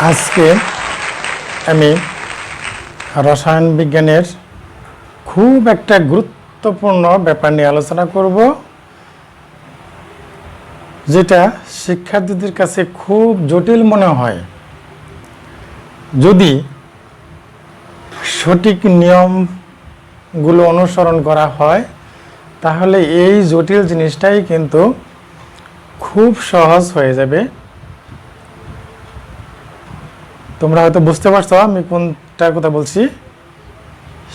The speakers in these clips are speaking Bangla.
আজকে আমি রসায়ন বিজ্ঞানের খুব একটা গুরুত্বপূর্ণ ব্যাপার নিয়ে আলোচনা করব, যেটা শিক্ষার্থীদের কাছে খুব জটিল মনে হয়। যদি সঠিক নিয়মগুলো অনুসরণ করা হয় তাহলে এই জটিল জিনিসটাই কিন্তু খুব সহজ হয়ে যাবে। তোমরা হয়তো বুঝতে পারছো আমি কোনটার কথা বলছি।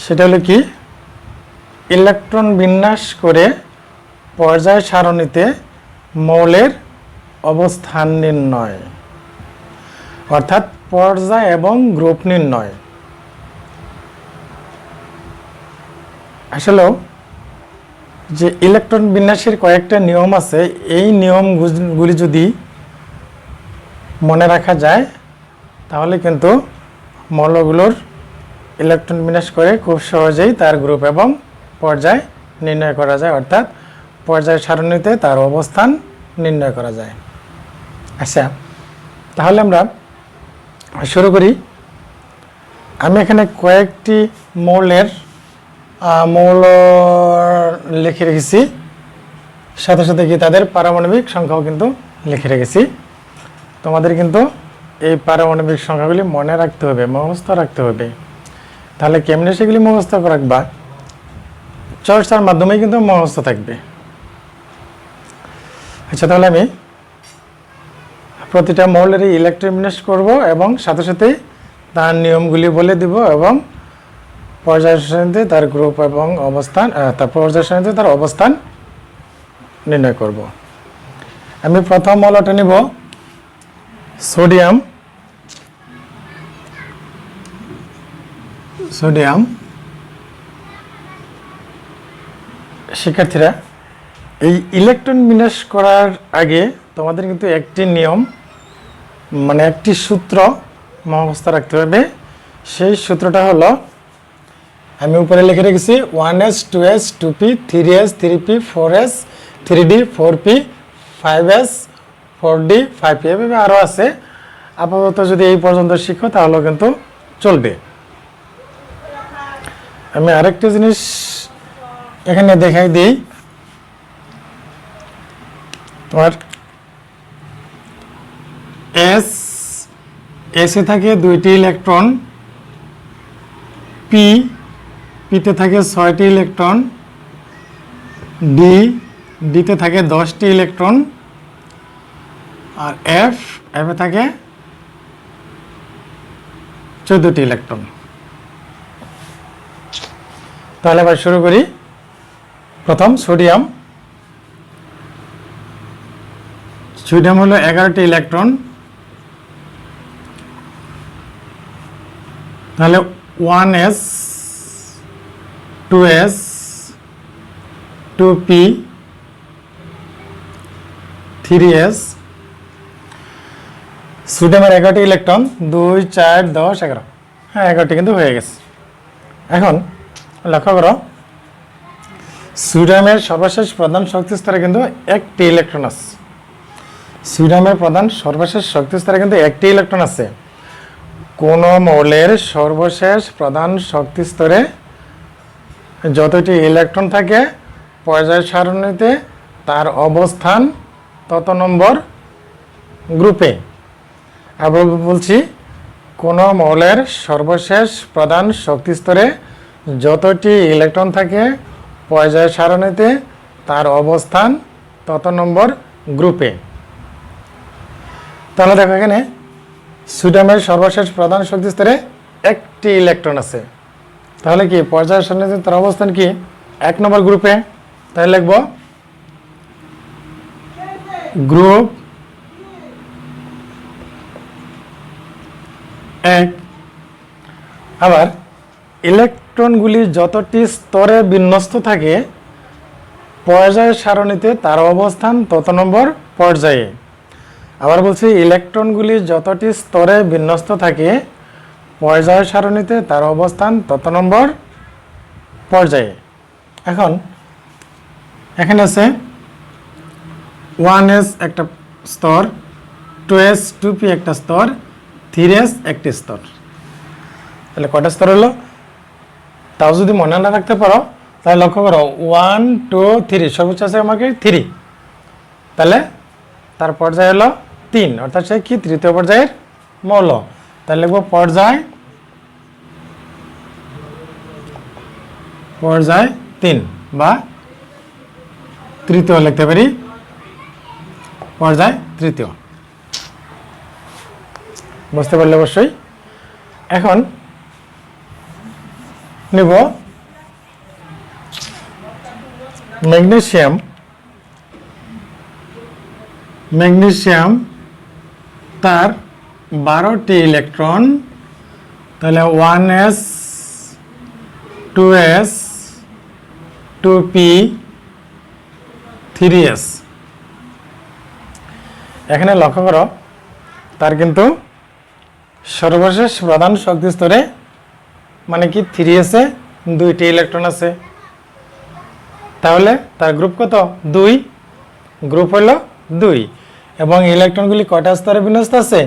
সেটা হলো কি, ইলেকট্রন বিন্যাস করে পর্যায় সারণীতে মৌলের অবস্থান নির্ণয়, অর্থাৎ পর্যায় এবং গ্রুপ নির্ণয়। আসলেও যে ইলেকট্রন বিন্যাসের কয়েকটা নিয়ম আছে, এই নিয়মগুলি যদি মনে রাখা যায় তাহলে কিন্তু মৌলগুলোর ইলেকট্রন বিন্যাস করে খুব সহজেই তার গ্রুপ এবং পর্যায় নির্ণয় করা যায়, অর্থাৎ পর্যায় সারণীতে তার অবস্থান নির্ণয় করা যায়। আচ্ছা, তাহলে আমরা শুরু করি। আমি এখানে কয়েকটি মৌল লিখে রেখেছি, সাথে সাথে কি তাদের পারমাণবিক সংখ্যাও কিন্তু লিখে রেখেছি। তোমাদের কিন্তু এই পারমাণবিক সংখ্যাগুলি মনে রাখতে হবে, মুখস্থ রাখতে হবে। তাহলে কেমনে সেগুলি মুখস্থ রাখবা? চর্চার মাধ্যমেই কিন্তু মুখস্থ থাকবে। আচ্ছা, তাহলে আমি প্রতিটা মৌলেরই ইলেকট্রন বিন্যাস করব এবং সাথে সাথে তার নিয়মগুলি বলে দিব এবং পর্যায় সারণীতে তার গ্রুপ এবং অবস্থান, পর্যায় সারণীতে তার অবস্থান নির্ণয় করব। আমি প্রথম মৌলটা নিব সোডিয়াম। শিক্ষার্থীরা, এই ইলেকট্রন বিন্যাস করার আগে তোমাদের কিন্তু একটি নিয়ম, মানে একটি সূত্র মুখস্থ রাখতে হবে। সেই সূত্রটা হলো, আমি উপরে লিখে রেখেছি 1s 2s 2p 3s 3p 4s 3d 4p 5s 4d 5p, এভাবে আরও আছে। আপাতত যদি এই পর্যন্ত শিখো তাহলে কিন্তু চলবে। আমি আরেকটা জিনিস এখানে দেখাই দিই। তোমার এসে থাকে 2টি ইলেকট্রন, পিতে থাকে 6টি ইলেকট্রন, ডিতে থাকে 10টি ইলেকট্রন, আর এফে থাকে 14টি ইলেকট্রন। তাহলে এবার শুরু করি। প্রথম সোডিয়াম হলো 11টি ইলেকট্রন। তাহলে 1s 2s 2p 3s। সোডিয়ামের 11টি ইলেকট্রন, 2 4 10 11। হ্যাঁ, 11টি কিন্তু হয়ে গেছে। এখন লক্ষ্য করো, সোডিয়ামের সর্বশেষ প্রধান শক্তি স্তরে কিন্তু একটি ইলেকট্রন আছে। সোডিয়ামের সর্বশেষ শক্তি স্তরে কিন্তু একটি ইলেকট্রন আছে। কোন মৌলের সর্বশেষ প্রধান শক্তি স্তরে যতটি ইলেকট্রন থাকে পর্যায় সারণীতে তার অবস্থান তত নম্বর গ্রুপে। আবার বলছি, কোন মৌলের সর্বশেষ প্রধান শক্তি স্তরে যতটি ইলেকট্রন থাকে পর্যায় সারণীতে তার অবস্থান তত নম্বর গ্রুপে। তাহলে দেখো, এখানে সোডিয়ামের সর্বশেষ প্রধান শক্তি স্তরে একটি ইলেকট্রন আছে। তাহলে কি পর্যায় সারণীতে তার অবস্থান কি 1 নম্বর গ্রুপে। তাহলে লিখব গ্রুপ 1। আবার ইলেকট্রনগুলি যতটি স্তরে বিন্যস্ত থাকে পর্যায় সারণীতে তার অবস্থান তত নম্বর পর্যায়ে। আবার বলছি, ইলেকট্রনগুলি যতটি স্তরে বিন্যস্ত থাকে পর্যায় সারণীতে তার অবস্থান তত নম্বর পর্যায়ে। এখন এখানে আছে 1s একটা স্তর, 2s 2p একটা স্তর, 3s একটি স্তর। তাহলে কয়টা স্তর হলো? তাও যদি মনে না রাখতে পারো তাহলে লক্ষ্য করো 1 2 3 সর্বোচ্চ আছে আমাকে 3, তাহলে তার পর্যায় হলো 3, অর্থাৎ সে কি তৃতীয় পর্যায়ের মৌল। তাহলে লিখবো পর্যায় 3 বা তৃতীয় লিখতে পারি, পর্যায় তৃতীয়। বুঝতে পারলে অবশ্যই। এখন নিব ম্যাগনেসিয়াম। তার 12টি ইলেকট্রন, তাহলে 1s 2s 2p 3s। এখানে লক্ষ্য করো তার কিন্তু সর্বশেষ প্রধান শক্তি স্তরে মানে কি 3s এ 2টি ইলেকট্রন আছে, তাহলে তার গ্রুপ কত? 2, গ্রুপ হলো 2 এবং ইলেকট্রনগুলি কয়টা স্তরে বিন্যস্ত আছে?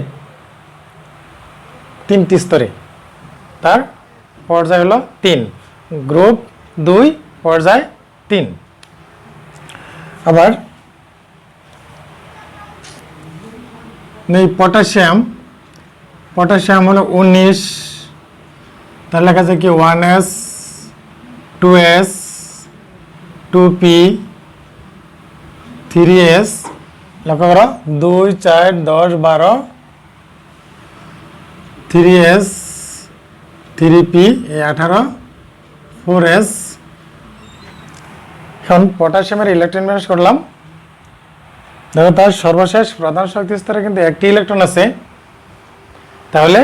3টি স্তরে। তার পর্যায় হলো 3, গ্রুপ 2 পর্যায় 3। আবার নেই পটাশিয়াম হলো 19, তাহলে লেখা আছে কি 1s 2s 2p 3s। লক্ষ্য করো 2 4 10 12 3s 3p 18 4s। এখন পটাশিয়ামের ইলেকট্রন বিন্যাস করলাম। দেখো তার সর্বশেষ প্রধান শক্তি স্তরে কিন্তু একটি ইলেকট্রন আছে, তাহলে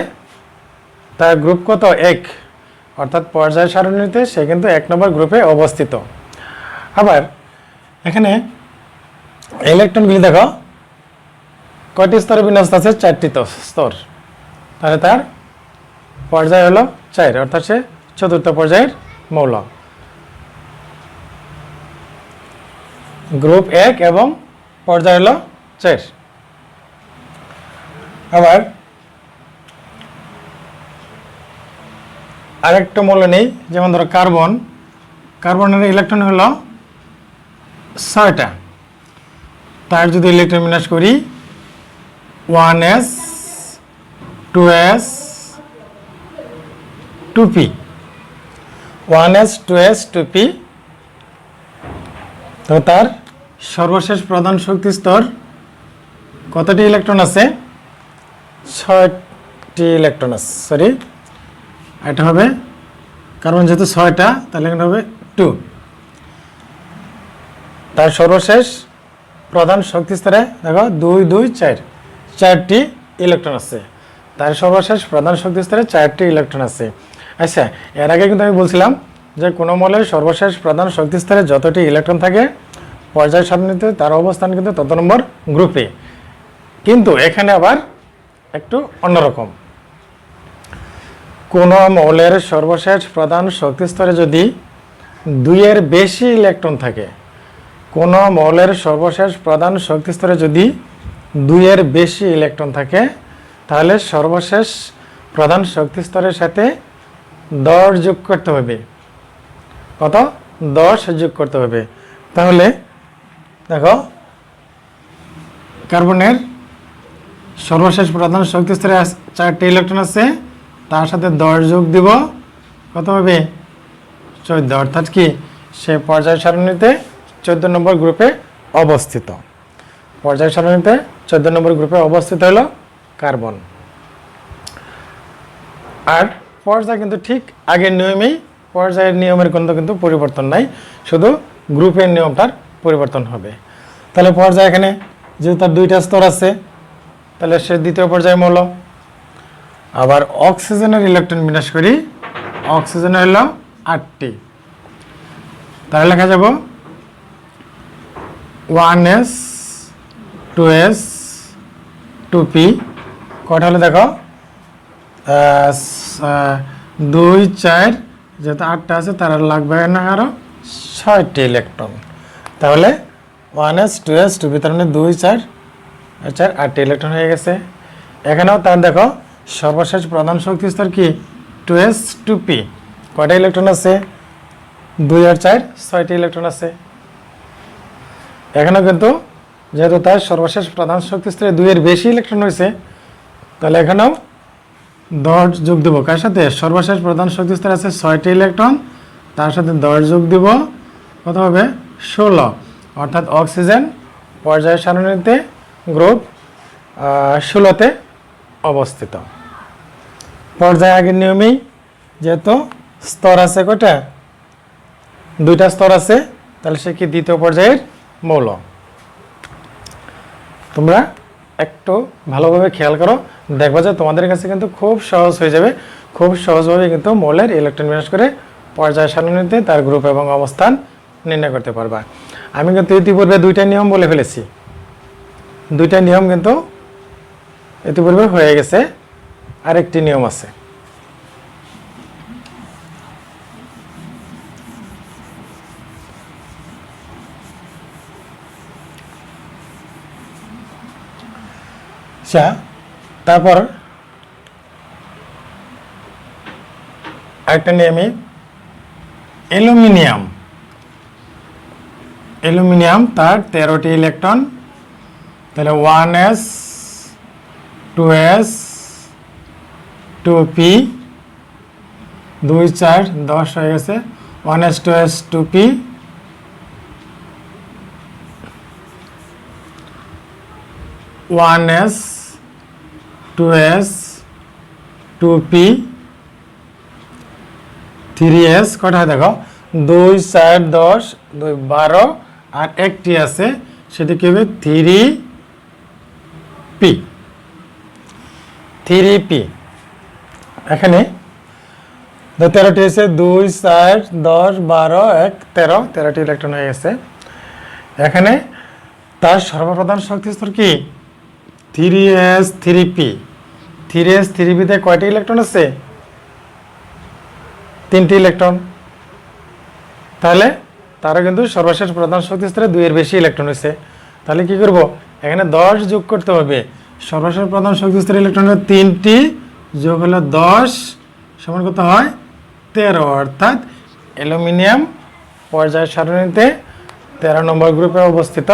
তার গ্রুপ কত? 1, অর্থাৎ পর্যায় সারণীতে সে কিন্তু 1 নম্বর গ্রুপে অবস্থিত। আবার এখানে ইলেকট্রনগুলি দেখো কয়টি স্তরে বিন্যস্ত আছে? 4টি স্তর, তাহলে তার পর্যায় হলো 4, অর্থাৎ সে চতুর্থ পর্যায়ের মৌল। গ্রুপ 1 এবং পর্যায় হলো 4। আবার আরেকটা মৌল নেই, যেমন ধরো কার্বনের ইলেকট্রন হলো 6টা। তার যদি ইলেকট্রন বিন্যাস করি 1s 2s 2p 1s 2s 2p, তো তার সর্বশেষ প্রধান শক্তি স্তর কতটি ইলেকট্রন আছে? 6টি ইলেকট্রন আছে। সরি, এটা হবে কার্বন যেহেতু 6টা, তাহলে এখানে হবে 2। তার সর্বশেষ প্রধান শক্তি স্তরে দেখো 2 2 4 4টি ইলেকট্রন আছে। তার সর্বশেষ প্রধান শক্তি স্তরে 4টি ইলেকট্রন আছে। আচ্ছা, এর আগে কিন্তু আমি বলছিলাম যে কোনো মৌলের সর্বশেষ প্রধান শক্তি স্তরে যতটি ইলেকট্রন থাকে পর্যায় সারণীতে তার অবস্থান কিন্তু তত নম্বর গ্রুপে। কিন্তু এখানে আবার একটু অন্যরকম। কোনো মৌলের সর্বশেষ প্রধান শক্তি স্তরে যদি 2-এর বেশি ইলেকট্রন থাকে, কোনো মৌলের সর্বশেষ প্রধান শক্তি স্তরে যদি 2-এর বেশি ইলেকট্রন থাকে, তাহলে সর্বশেষ প্রধান শক্তি স্তরের সাথে 10 যোগ করতে হবে। কত? 10 যোগ করতে হবে। তাহলে দেখো কার্বনের সর্বশেষ প্রধান শক্তি স্তরে 4টি ইলেকট্রন আছে, তার সাথে 10 যোগ দিব, কত হবে? 14, অর্থাৎ কি সে পর্যায় সারণীতে 14 নম্বর গ্রুপে অবস্থিত। পর্যায় সারণীতে 14 নম্বর গ্রুপে অবস্থিত হলো কার্বন। আর পর্যায় কিন্তু ঠিক আগের নিয়মেই, পর্যায়ের নিয়মের কিন্তু পরিবর্তন নাই, শুধু গ্রুপের নিয়মটার পরিবর্তন হবে। তাহলে পর্যায় এখানে যেহেতু তার 2টা স্তর আছে, তাহলে সে দ্বিতীয় পর্যায়ে মৌল। আবার অক্সিজেনের ইলেকট্রন বিন্যাস করি, অক্সিজেন হলো 8টি, তাহলে লেখা যাব 1s 2s 2p। কটা হলো দেখো 2 4, যেহেতু 8টা আছে তার লাগবে না আরো 6টি ইলেকট্রন, তাহলে 1s 2s 2p, তার মানে 2 4 4 8টি ইলেকট্রন হয়ে গেছে। এখানেও তার দেখো সর্বশেষ প্রধান শক্তি স্তর কি 2s 2p। কয়টা ইলেকট্রন আছে 2 আর 4 6টি ইলেকট্রন আছে। এখানেও কিন্তু যেহেতু তার সর্বশেষ প্রধান শক্তি স্তরে 2 এর বেশি ইলেকট্রন হয়েছে, তাহলে এখানেও 10 যোগ দেব। কার সাথে সর্বশেষ প্রধান শক্তি স্তরে আছে 6টি ইলেকট্রন, তার সাথে 10 যোগ দিব, কত হবে 16। অর্থাৎ অক্সিজেন পর্যায় সারণীতে গ্রুপ 16তে অবস্থিত। পর্যায় আগের নিয়মেই যেহেতু স্তর আছে কয়টা 2টা স্তর আছে, তাহলে সে কি দ্বিতীয় পর্যায়ের মৌল। তোমরা একটু ভালোভাবে খেয়াল করো, দেখবা যে তোমাদের কাছে কিন্তু খুব সহজ হয়ে যাবে। খুব সহজভাবে কিন্তু মৌলের ইলেকট্রন বিন্যাস করে পর্যায় সারণীতে তার গ্রুপ এবং অবস্থান নির্ণয় করতে পারবা। আমি কিন্তু ইতিপূর্বে 2টা নিয়ম বলে ফেলেছি, 2টা নিয়ম কিন্তু ইতিপূর্বে হয়ে গেছে, আরেকটি নিয়ম আছে। আচ্ছা, তারপর আরেকটা নিয়মই অ্যালুমিনিয়াম। অ্যালুমিনিয়াম তার 13টি ইলেকট্রন, তাহলে 1s 2s 2p 2 4 10 হয়ে গেছে। 1s 2s 2p 1s 2s 2p 3s কটা দেখো 2 4 10 2 12 আর একটি আছে, সেটা কি হবে 3p 3p। এখানে 13টি আছে 2 4 10 12 1 13, 13টি ইলেকট্রন হয়ে গেছে। এখানে তার সর্বপ্রধান শক্তি স্তর কি 3s 3p। 3s 3p তে কয়টি ইলেকট্রন আছে 3টি ইলেকট্রন, তাহলে তারও কিন্তু সর্বশেষ প্রধান শক্তি স্তরে 2 এর বেশি ইলেকট্রন হয়েছে। তাহলে কি করব, এখানে 10 যোগ করতে হবে। সর্বশেষ প্রধান শক্তি স্তরের ইলেকট্রনের 3টি যোগ হলো 10 সমান কত হয় 13। অর্থাৎ অ্যালুমিনিয়াম পর্যায় সারণীতে 13 নম্বর গ্রুপে অবস্থিত।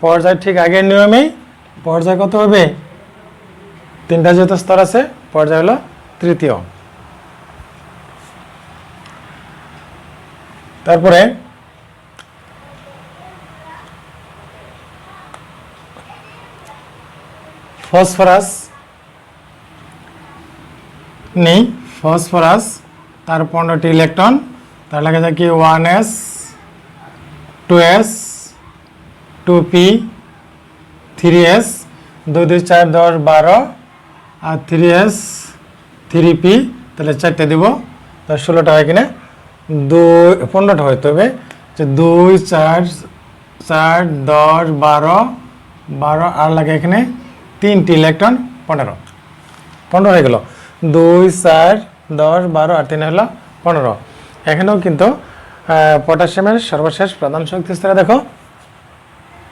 পর্যায় ঠিক আগের নিয়মেই পর্যায় কত হবে 3টা যেহেতু স্তর আছে, পর্যায় হলো তৃতীয়। তারপরে ফসফরাস নেই, ফসফরাস তার 15টি ইলেকট্রন, তার লেখা যায় কি 1s 2s 2p 3s 2 2 4 10 12 আর 3s 3p, তাহলে 4টে দিব, তাহলে 16টা হয় কিনা 15টা হইতে হবে যে 2 4 4 10 12 12 আর লাগে এখানে 3টি ইলেকট্রন 15 হয়ে গেল। 2 4 10 12 আর 3 হলো 15। এখানেও কিন্তু পটাশিয়ামের সর্বশেষ প্রধান শক্তি স্তরে দেখো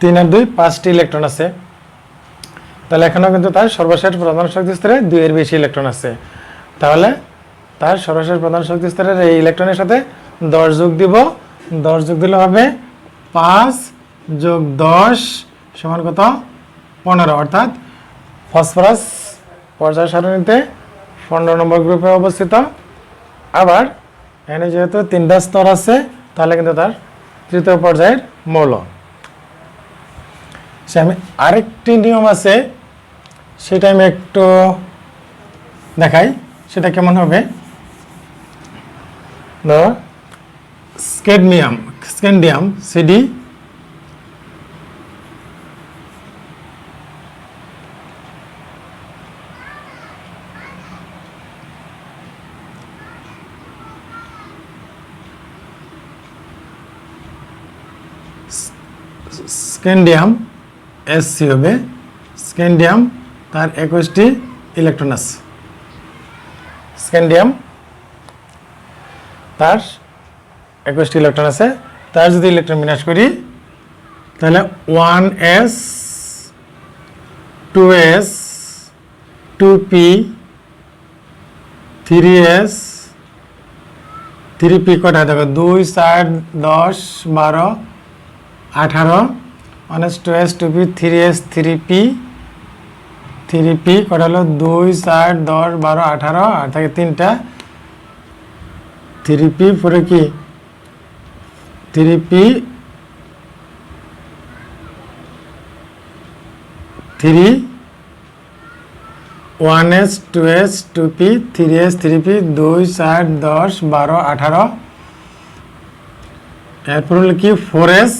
3 আর 2 5টি ইলেকট্রন আছে, তাহলে এখানেও কিন্তু তার সর্বশেষ প্রধান শক্তি স্তরে 2 এর বেশি ইলেকট্রন আছে। তাহলে তার সর্বশেষ প্রধান শক্তি স্তরের এই ইলেকট্রনের সাথে 10 যোগ দিব, 10 যোগ দিলে হবে 5 যোগ 10 সমান কত 15। অর্থাৎ ফসফরাস পর্যায় সারণীতে 15 নম্বর গ্রুপে অবস্থিত। আবার এখানে যেহেতু 3টা স্তর আছে, তাহলে কিন্তু তার তৃতীয় পর্যায়ের মৌল। সে আমি আরেকটি নিয়ম আছে, সেটা আমি একটু দেখাই, সেটা কেমন হবে। স্ক্যান্ডিয়াম সিডি স্ক্যান্ডিয়াম এসসি হবে। স্ক্যান্ডিয়াম তার 21টি ইলেকট্রন আছে। স্ক্যান্ডিয়াম তার 21টি ইলেকট্রন আছে। তার যদি ইলেকট্রন বিন্যাস করি তাহলে 1s 2s 2p 3s 3p কটা দেখো 2 4 10 12 18 1s 2s 2p 3s 3p কটা হলো 2 4 10 12 18 আর থাকে তিনটা 3p পরে কি 3p 3 1s 2s 2p 3s 3p 2 4 10 12 18 এরপর হলো কি 4s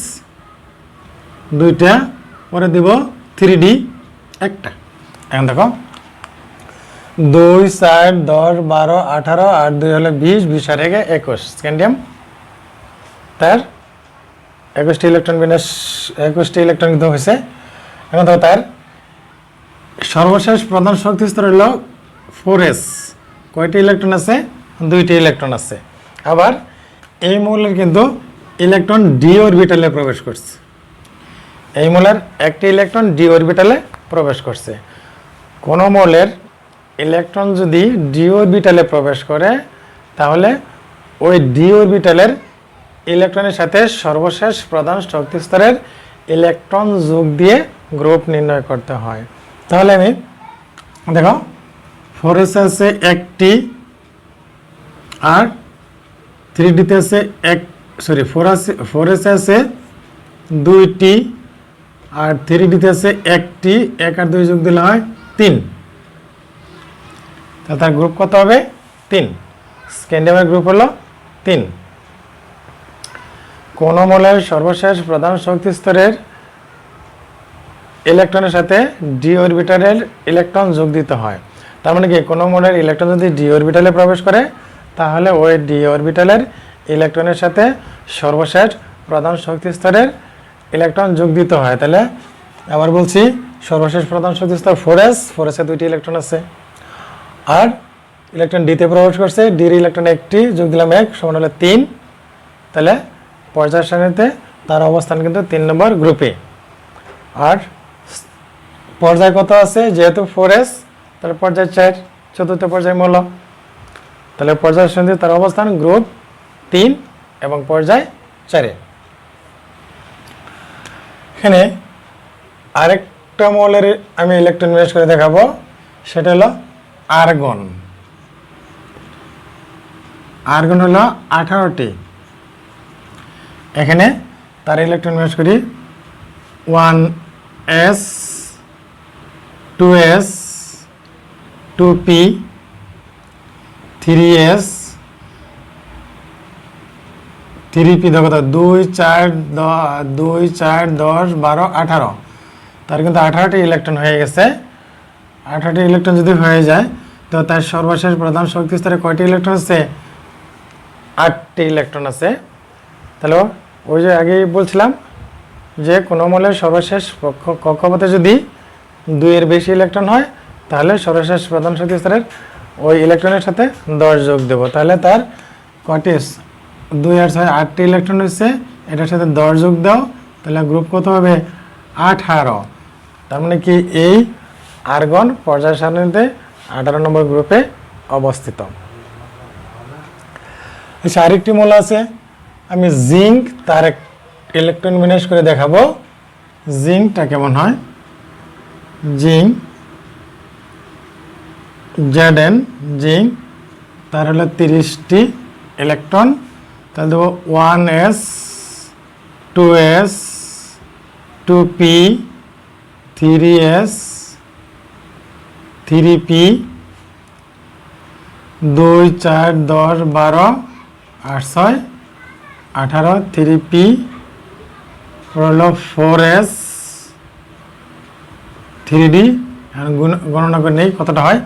দুইটা পরে দিব 3d একটা এখন দেখো 2 4 10 12 18 আর 2 হলো 20 20 আর 21 স্ক্যান্ডিয়াম তার 21টি ইলেকট্রন বিন্যাস 21টি ইলেকট্রন কিন্তু হয়েছে এখন দেখো তার সর্বশেষ প্রধান শক্তি স্তর হলো 4s কয়টি ইলেকট্রন আছে 2টি ইলেকট্রন আছে আবার এই মৌলের কিন্তু ইলেকট্রন ডি অরবিটালে প্রবেশ করছে এই মৌলের একটি ইলেকট্রন ডি অরবিটালে প্রবেশ করছে কোন মৌলের ইলেকট্রন যদি ডি অরবিটালে প্রবেশ করে তাহলে ওই ডি অরবিটালের ইলেকট্রনের সাথে সর্বশেষ প্রধান শক্তি স্তরের ইলেকট্রন যোগ দিয়ে গ্রুপ নির্ণয় করতে হয় তাহলে আমি দেখো 4s আছে একটি আর 3d তে আছে 4s আছে দুইটি আর 3d তে আছে একটি 1 আর 2 যোগ দিলে হয় 3 তাহলে তার গ্রুপ কত হবে 3 স্ক্যান্ডিয়ামের গ্রুপ হলো 3 কোন মৌলের সর্বশেষ প্রধান শক্তি স্তরের ইলেকট্রনের সাথে ডি অরবিটালের ইলেকট্রন যোগ দিতে হয় তার মানে কি কোন মৌলের ইলেকট্রন যদি ডি অরবিটালে প্রবেশ করে তাহলে ওই ডি অরবিটালের ইলেকট্রনের সাথে সর্বশেষ প্রধান শক্তি স্তরের ইলেকট্রন যোগ দিতে হয় তাহলে আবার বলছি সর্বশেষ প্রধান শক্তি স্তর 4s এ দুইটি ইলেকট্রন আছে আর ইলেকট্রন ডিতে প্রবেশ করছে ডির ইলেকট্রন একটি যোগ দিলাম 1 সমান হলো 3 তাহলে পর্যায় সারণীতে তার অবস্থান কিন্তু 3 নম্বর গ্রুপে আর পর্যায় কত আছে যেহেতু 4s তাহলে পর্যায় 4 চতুর্থ পর্যায় মৌল তাহলে পর্যায় সারণীতে তার অবস্থান গ্রুপ 3 এবং পর্যায় 4 এখানে আরেকটা মৌলের আমি ইলেকট্রন বিন্যাস করে দেখাবো সেটা হলো আর্গন আর্গন হলো 18টি এখানে তার ইলেকট্রন বিন্যাস করি 1s 2s 2p 3s 3p দেখো তো 2 4 10 12 18 তার কিন্তু 18টি ইলেকট্রন হয়ে গেছে 18টি ইলেকট্রন যদি হয়ে যায় তো তার সর্বশেষ প্রধান শক্তি স্তরে কয়টি ইলেকট্রন আছে 8টি ইলেকট্রন আছে তাহলে ওই যে আগেই বলছিলাম যে কোনো মৌলের সর্বশেষ কক্ষপথে যদি 2 এর বেশি ইলেকট্রন হয় তাহলে সর্বশেষ প্রধান শক্তি স্তরের ওই ইলেকট্রনের সাথে 10 যোগ দেব তাহলে তার কয়টি 2 আর 6 8টি ইলেকট্রন হচ্ছে এটার সাথে 10 যোগ দাও তাহলে গ্রুপ কত হবে 18 তার মানে কি এই আর্গন পর্যায় সারণীতে 18 নম্বর গ্রুপে অবস্থিত আচ্ছা আরেকটি মৌল আছে আমি জিঙ্ক তার ইলেকট্রন বিন্যাস করে দেখাবো জিঙ্কটা কেমন হয় জিঙ্ক Zn জিঙ্ক তার হলো 30টি ইলেকট্রন তাহলে দেবো 1s 2s 2p 3s 3p 2 4 10 12 8 6 18 3p হলো 4s 3d গণনা করে নেই কতটা হয়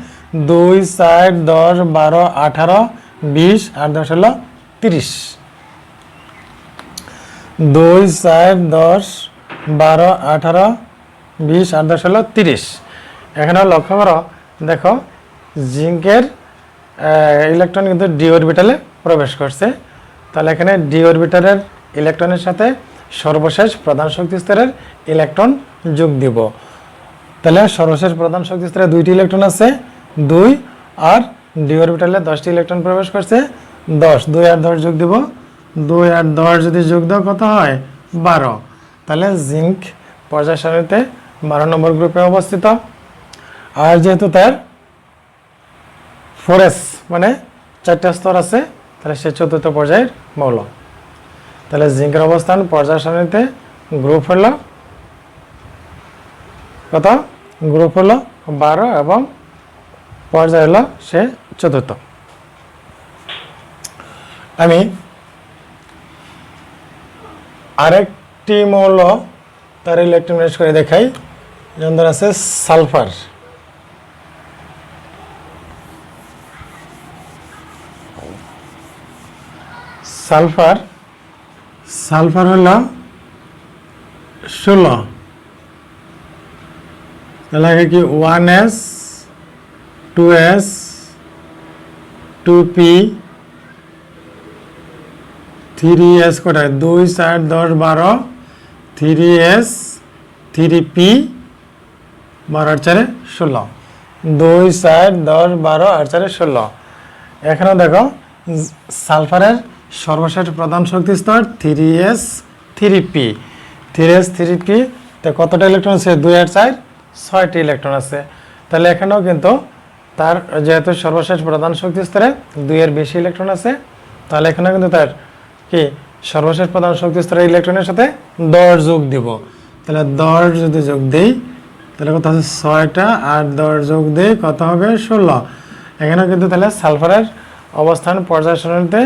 2 4 10 12 18 20 আর 10 হলো 30 2 4 10 12 18 20 আর 10 হলো 30 এখানে লক্ষ্য করো দেখো জিঙ্কের ইলেকট্রন কিন্তু ডি অরবিটালে প্রবেশ করছে তাহলে এখানে ডি অরবিটালের ইলেকট্রনের সাথে সর্বশেষ প্রধান শক্তি স্তরের ইলেকট্রন যোগ দিব তাহলে সর্বশেষ প্রধান শক্তি স্তরে 2টি ইলেকট্রন আছে 2 আর ডি অরবিটালে 10টি ইলেকট্রন প্রবেশ করছে 10, 2 আর 10 যোগ দেব, 2 আর 10 যদি যোগ দাও কত হয় 12। তাহলে জিঙ্ক পর্যায় সারণীতে 12 নম্বর গ্রুপে অবস্থিত। আর যেহেতু তার 4s মানে 4টা স্তর আছে, তাহলে সে চতুর্থ পর্যায়ের মৌল। তাহলে জিঙ্কের অবস্থান পর্যায় সারণীতে গ্রুপ হলো কত, গ্রুপ হলো 12 এবং পর্যায় হলো সে চতুর্থ। আমি আরেকটি মৌল তার ইলেকট্রন বিন্যাস করে দেখাই। যেমন ধর আছে সালফার। সালফার সালফার হলো 16, তাহলে কি 1s 2s 2p 3s কোটায় 2 4 10 12 3s 3p 12 আর 4 16, 2 4 10 12 আর 4 16। এখানে দেখো সালফারের সর্বশেষ প্রধান শক্তি স্তর 3s 3p 3s 3p তে কতটা ইলেকট্রন আছে 2 আর 4 6টি ইলেকট্রন আছে। তাহলে এখানেও কিন্তু তার যেহেতু সর্বশেষ প্রধান শক্তি স্তরে 2 এর বেশি ইলেকট্রন আছে, তাহলে এখানে কিন্তু তার কি সর্বশেষ প্রধান শক্তি স্তরের ইলেকট্রনের সাথে 10 যোগ দিব। তাহলে 10 যদি যোগ দেই তাহলে কত আছে 6টা, আর 10 যোগ দেই কত হবে 16। এখানে কিন্তু তাহলে সালফারের অবস্থান পর্যায় সারণীতে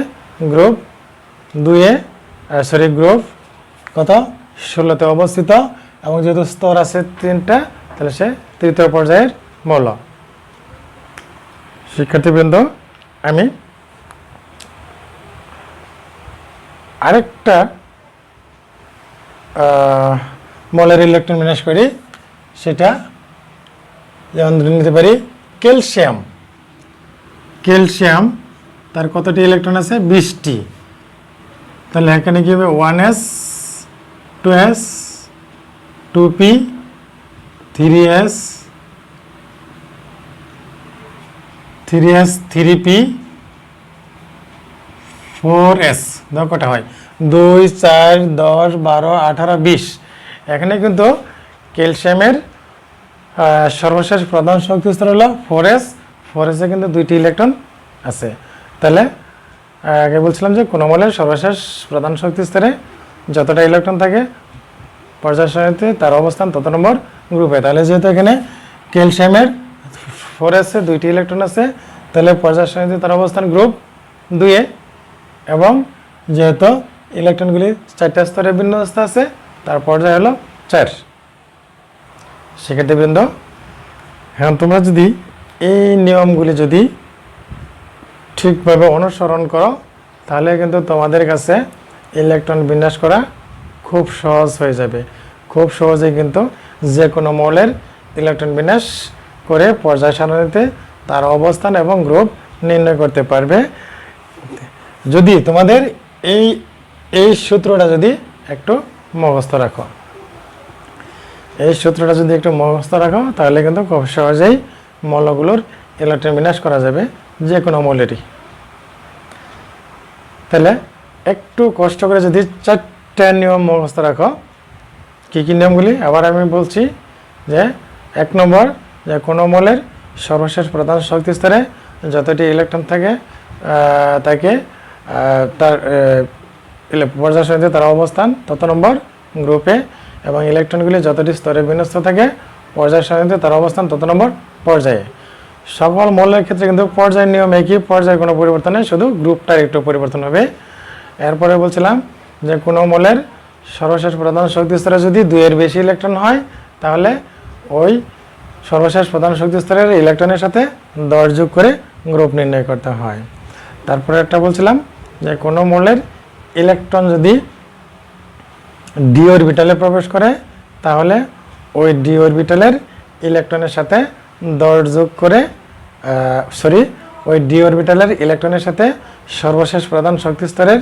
গ্রুপ 2-এ গ্রুপ কত 16তে অবস্থিত, এবং যেহেতু স্তর আছে 3টা তাহলে সে তৃতীয় পর্যায়ের মৌল। শিক্ষার্থীবৃন্দ, আমি আরেকটা মৌলের ইলেকট্রন বিন্যাস করি, সেটা যেমন ধরে নিতে পারি ক্যালসিয়াম। ক্যালসিয়াম তার কতটি ইলেকট্রন আছে 20টি। তাহলে এখানে কি হবে 1s 2s 2p 3s 3p 4s। দেখো কটা হয় 2 4 10 12 18 20। এখানে কিন্তু ক্যালসিয়ামের সর্বশেষ প্রধান শক্তি স্তর হলো 4s। 4s-এ কিন্তু 2টি ইলেকট্রন আছে। তাহলে আগে বলছিলাম যে কোনো মৌলের সর্বশেষ প্রধান শক্তি স্তরে যতটা ইলেকট্রন থাকে পর্যায় সারণীতে তার অবস্থান তত নম্বর গ্রুপে। তাহলে যেহেতু এখানে ক্যালসিয়ামের 4s-এ 2টি ইলেকট্রন আছে, তাহলে পর্যায় সারণীতে তার অবস্থান গ্রুপ 2-এ, এবং যেহেতু ইলেকট্রনগুলি 4টা স্তরে বিন্যস্ত আছে তার পর্যায় হলো 4। শিক্ষার্থীবৃন্দ, এখন তোমরা যদি এই নিয়মগুলি যদি ঠিকভাবে অনুসরণ করো তাহলে কিন্তু তোমাদের কাছে ইলেকট্রন বিন্যাস করা খুব সহজ হয়ে যাবে। খুব সহজেই কিন্তু যে কোনো মৌলের ইলেকট্রন বিন্যাস করে পর্যায় সারণীতে তার অবস্থান এবং গ্রুপ নির্ণয় করতে পারবে, যদি তোমাদের এই সূত্রটা যদি একটু মুখস্থ রাখো। এই সূত্রটা যদি একটু মুখস্থ রাখো তাহলে কিন্তু খুব সহজেই মৌলগুলোর ইলেকট্রন বিন্যাস করা যাবে যে কোনো মৌলেরই। তাহলে একটু কষ্ট করে যদি 4টা নিয়ম মুখস্থ রাখো। কী কী নিয়মগুলি আবার আমি বলছি, যে 1 নম্বর, যে কোনো মৌলের সর্বশেষ প্রধান শক্তি স্তরে যতটি ইলেকট্রন থাকে তাকে তার পর্যায় সারণীতে তার অবস্থান তত নম্বর গ্রুপে, এবং ইলেকট্রনগুলি যতটি স্তরে বিন্যস্ত থাকে পর্যায় সারণীতে তার অবস্থান তত নম্বর পর্যায়ে। সকল মৌলের ক্ষেত্রে কিন্তু পর্যায়ের নিয়ম একই, পর্যায়ে কোনো পরিবর্তন নেই, শুধু গ্রুপটার একটু পরিবর্তন হবে। এরপরে বলছিলাম যে কোনো মৌলের সর্বশেষ প্রধান শক্তি স্তরে যদি 2 এর বেশি ইলেকট্রন হয় তাহলে ওই সর্বশেষ প্রধান শক্তি স্তরের ইলেকট্রনের সাথে 10 যোগ করে গ্রুপ নির্ণয় করতে হয়। তারপরে একটা বলছিলাম যে কোনো মৌলের ইলেকট্রন যদি ডি অরবিটালে প্রবেশ করে তাহলে ওই ডি অরবিটালের ইলেকট্রনের সাথে 10 যোগ করে ওই ডি অরবিটালের ইলেকট্রনের সাথে সর্বশেষ প্রধান শক্তি স্তরের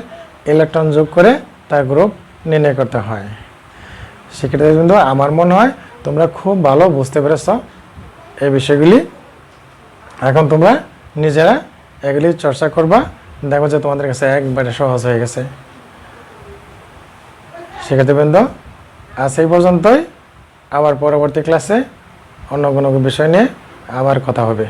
ইলেকট্রন যোগ করে তার গ্রুপ নির্ণয় করতে হয়। সেক্ষেত্রে কিন্তু আমার মনে হয় তোমরা খুব ভালো বুঝতে পেরেছ এই বিষয়গুলি। এখন তোমরা নিজেরা এগুলি চর্চা করবা, দেখো যে তোমাদের কাছে একবারে সহজ হয়ে গেছে। শিক্ষার্থীবৃন্দ, আজ এই পর্যন্তই। আবার পরবর্তী ক্লাসে অন্য কোনো বিষয় নিয়ে আবার কথা হবে।